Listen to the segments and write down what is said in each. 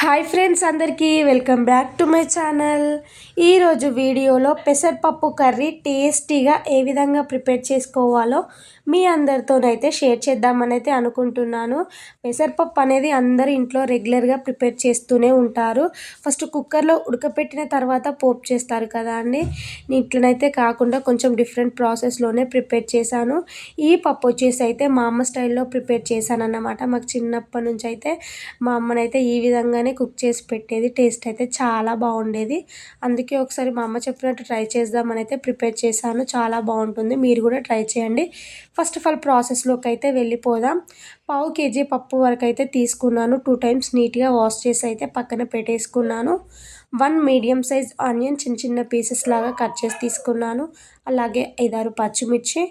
Hi friends, అందరికీ welcome back to my channel. ఈరోజు వీడియోలో పెసరపప్పు కర్రీ టేస్టీగా ఏ విధంగా ప్రిపేర్ చేసుకోవాలో మీ అందరితోనైతే షేర్ చేద్దామని అయితే అనుకుంటున్నాను. పెసరపప్పు అనేది అందరూ ఇంట్లో రెగ్యులర్గా ప్రిపేర్ చేస్తూనే ఉంటారు. ఫస్ట్ కుక్కర్లో ఉడకపెట్టిన తర్వాత పోపు చేస్తారు కదా అండి. ఇట్లనైతే కాకుండా కొంచెం డిఫరెంట్ ప్రాసెస్లోనే ప్రిపేర్ చేశాను. ఈ పప్పు వచ్చేసి అయితే మా అమ్మ స్టైల్లో ప్రిపేర్ చేశాను అన్నమాట. మాకు చిన్నప్పటి నుంచి అయితే మా అమ్మనైతే ఈ విధంగానే కుక్ చేసి పెట్టేది. టేస్ట్ అయితే చాలా బాగుండేది. అందుకే ఒకసారి మా అమ్మ చెప్పినట్టు ట్రై చేద్దామని అయితే ప్రిపేర్ చేశాను. చాలా బాగుంటుంది, మీరు కూడా ట్రై చేయండి. ఫస్ట్ ఆఫ్ ఆల్ ప్రాసెస్లోకి అయితే వెళ్ళిపోదాం. పావు కేజీ పప్పు వరకు అయితే తీసుకున్నాను. 2 టైమ్స్ నీట్గా వాష్ చేసి అయితే పక్కన పెట్టేసుకున్నాను. 1 మీడియం సైజ్ ఆనియన్ చిన్న చిన్న పీసెస్ లాగా కట్ చేసి తీసుకున్నాను. అలాగే 5-6 పచ్చిమిర్చి,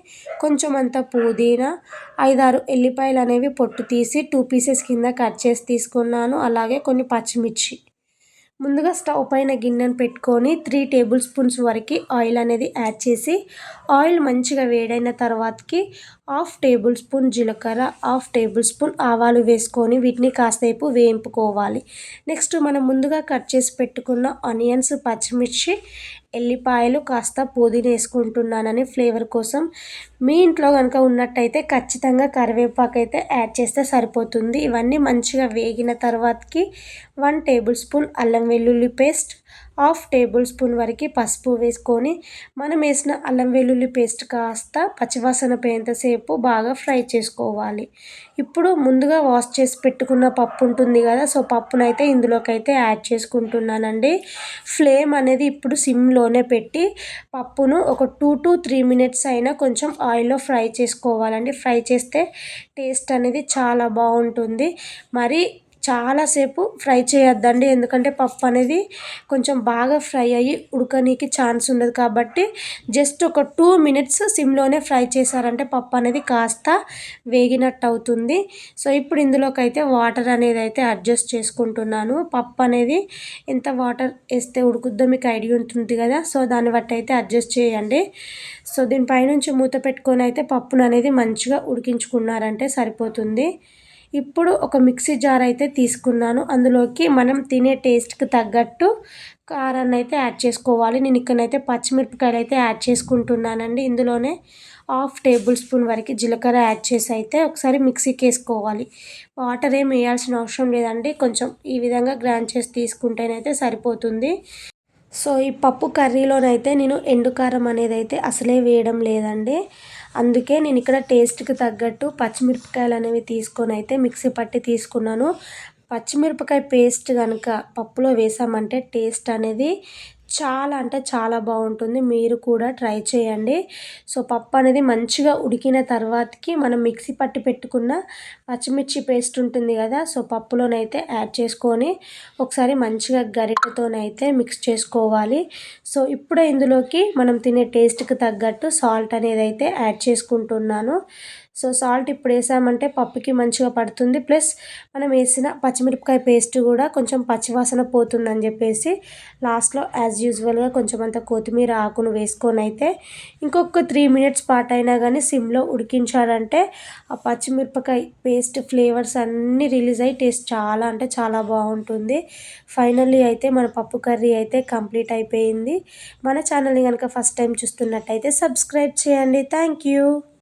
కొంచెం అంత పుదీనా, 5-6 ఎల్లిపాయలు అనేవి పొట్టు తీసి 2 పీసెస్ కింద కట్ చేసి తీసుకున్నాను. అలాగే కొన్ని పచ్చిమిర్చి. ముందుగా స్టవ్ పైన గిన్నెను పెట్టుకొని 3 టేబుల్ స్పూన్స్ వరకు ఆయిల్ అనేది యాడ్ చేసి, ఆయిల్ మంచిగా వేడైన తర్వాతకి 1/2 టేబుల్ స్పూన్ జీలకర్ర, 1/2 టేబుల్ స్పూన్ ఆవాలు వేసుకొని వీటిని కాసేపు వేయింపుకోవాలి. నెక్స్ట్ మనం ముందుగా కట్ చేసి పెట్టుకున్న ఆనియన్స్, పచ్చిమిర్చి, ఎల్లిపాయలు, కాస్త పుదీనా వేసుకుంటున్నానని ఫ్లేవర్ కోసం. మీ ఇంట్లో కనుక ఉన్నట్టయితే ఖచ్చితంగా కరివేపాకు అయితే యాడ్ చేస్తే సరిపోతుంది. ఇవన్నీ మంచిగా వేగిన తర్వాతకి 1 టేబుల్ స్పూన్ అల్లం వెల్లుల్లి పేస్ట్, 1/2 టేబుల్ స్పూన్ వరకు పసుపు వేసుకొని మనం వేసిన అల్లం వెల్లుల్లి పేస్ట్ కాస్త పచ్చివాసన పోయేంతసేపు బాగా ఫ్రై చేసుకోవాలి. ఇప్పుడు ముందుగా వాష్ చేసి పెట్టుకున్న పప్పు ఉంటుంది కదా, సో పప్పునైతే ఇందులోకైతే యాడ్ చేసుకుంటున్నానండి. ఫ్లేమ్ అనేది ఇప్పుడు సిమ్లోనే పెట్టి పప్పును ఒక 2 to 3 మినిట్స్ అయినా కొంచెం ఆయిల్లో ఫ్రై చేసుకోవాలండి. ఫ్రై చేస్తే టేస్ట్ అనేది చాలా బాగుంటుంది. మరి చాలాసేపు ఫ్రై చేయొద్దండి, ఎందుకంటే పప్పు అనేది కొంచెం బాగా ఫ్రై అయ్యి ఉడకనీకి ఛాన్స్ ఉండదు. కాబట్టి జస్ట్ ఒక 2 మినిట్స్ సిమ్లోనే ఫ్రై చేశారంటే పప్పు అనేది కాస్త వేగినట్టు అవుతుంది. సో ఇప్పుడు ఇందులోకైతే వాటర్ అనేది అయితే అడ్జస్ట్ చేసుకుంటున్నాను. పప్పు అనేది ఎంత వాటర్ వేస్తే ఉడుకుద్దో మీకు ఐడియా ఉంటుంది కదా, సో దాన్ని బట్టి అయితే అడ్జస్ట్ చేయండి. సో దీనిపైనుంచి మూత పెట్టుకొని అయితే పప్పును అనేది మంచిగా ఉడికించుకున్నారంటే సరిపోతుంది. ఇప్పుడు ఒక మిక్సీ జార్ అయితే తీసుకున్నాను. అందులోకి మనం తినే టేస్ట్కి తగ్గట్టు కారాన్ని అయితే యాడ్ చేసుకోవాలి. నేను ఇక్కడైతే పచ్చిమిరపకాయలు అయితే యాడ్ చేసుకుంటున్నానండి. ఇందులోనే 1/2 టేబుల్ స్పూన్ వరకు జీలకర్ర యాడ్ చేసి అయితే ఒకసారి మిక్సీకి వేసుకోవాలి. వాటర్ ఏం వేయాల్సిన అవసరం లేదండి, కొంచెం ఈ విధంగా గ్రైండ్ చేసి తీసుకుంటేనైతే సరిపోతుంది. సో ఈ పప్పు కర్రీలోనైతే నేను ఎండుకారం అనేది అయితే అసలే వేయడం లేదండి. అందుకే నేను ఇక్కడ టేస్ట్కి తగ్గట్టు పచ్చిమిరపకాయలు అనేవి తీసుకొని అయితే మిక్సీ పట్టి తీసుకున్నాను. పచ్చిమిరపకాయ పేస్ట్ కనుక పప్పులో వేసామంటే టేస్ట్ అనేది చాలా అంటే చాలా బాగుంటుంది. మీరు కూడా ట్రై చేయండి. సో పప్పు అనేది మంచిగా ఉడికిన తర్వాతకి మనం మిక్సీ పట్టి పెట్టుకున్న పచ్చిమిర్చి పేస్ట్ ఉంటుంది కదా, సో పప్పులోనైతే యాడ్ చేసుకొని ఒకసారి మంచిగా గరిటెతోనైతే మిక్స్ చేసుకోవాలి. సో ఇప్పుడే ఇందులోకి మనం తినే టేస్ట్కి తగ్గట్టు సాల్ట్ అనేది అయితే యాడ్ చేసుకుంటున్నాను. సో సాల్ట్ ఇప్పుడు వేసామంటే పప్పుకి మంచిగా పడుతుంది. ప్లస్ మనం వేసిన పచ్చిమిరపకాయ పేస్ట్ కూడా కొంచెం పచ్చివాసన పోతుందని చెప్పేసి లాస్ట్లో యాజ్ యూజువల్గా కొంచెం అంత కొత్తిమీర ఆకును వేసుకొని అయితే ఇంకొక 3 మినిట్స్ పాటు అయినా కానీ సిమ్లో ఉడికించాలంటే ఆ పచ్చిమిరపకాయ పేస్ట్ ఫ్లేవర్స్ అన్నీ రిలీజ్ అయ్యి టేస్ట్ చాలా అంటే చాలా బాగుంటుంది. ఫైనల్లీ అయితే మన పప్పు కర్రీ అయితే కంప్లీట్ అయిపోయింది. మన ఛానల్ని కనుక ఫస్ట్ టైం చూస్తున్నట్టయితే సబ్స్క్రైబ్ చేయండి. Thank you.